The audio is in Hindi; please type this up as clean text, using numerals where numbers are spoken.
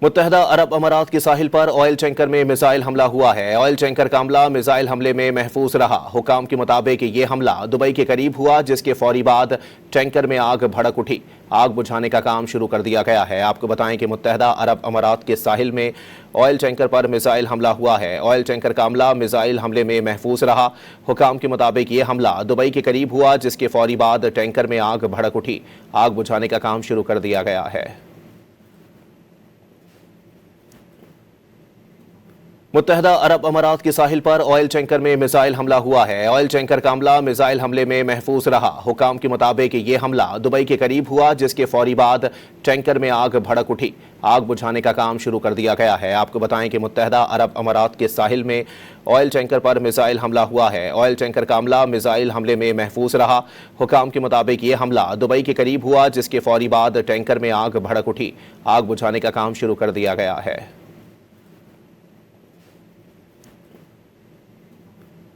मुत्तहदा अरब अमारात के साहिल पर ऑयल टैंकर में मिसाइल हमला हुआ है। ऑयल टैंकर का अमला मिसाइल हमले में महफूज रहा। हुकाम के मुताबिक ये हमला दुबई के करीब हुआ, जिसके फौरी बाद टैंकर में आग भड़क उठी। आग बुझाने का काम शुरू कर दिया गया है। आपको बताएं कि मुत्तहदा अरब अमारात के साहिल में ऑयल टैंकर पर मिसाइल हमला हुआ है। ऑयल टैंकर का अमला मिसाइल हमले में महफूज रहा। हुकाम के मुताबिक ये हमला दुबई के करीब हुआ, जिसके फौरी बाद टैंकर में आग भड़क उठी। आग बुझाने का काम शुरू कर दिया गया है। मुत्तहदा अरब अमारात के साहिल पर ऑयल टैंकर में मिसाइल हमला हुआ है। ऑयल टैंकर का अमला मिसाइल हमले में महफूज रहा। हुकाम के मुताबिक ये हमला दुबई के करीब हुआ, जिसके फौरी बाद टैंकर में आग भड़क उठी। आग बुझाने का काम शुरू कर दिया गया है। आपको बताएं कि मुत्तहदा अरब अमारात के साहिल में ऑयल टैंकर पर मिसाइल हमला हुआ है। ऑयल टैंकर का अमला मिसाइल हमले में महफूज रहा। हुकाम के मुताबिक ये हमला दुबई के करीब हुआ, जिसके फौरी बाद टैंकर में आग भड़क उठी। आग बुझाने का काम शुरू कर दिया गया है।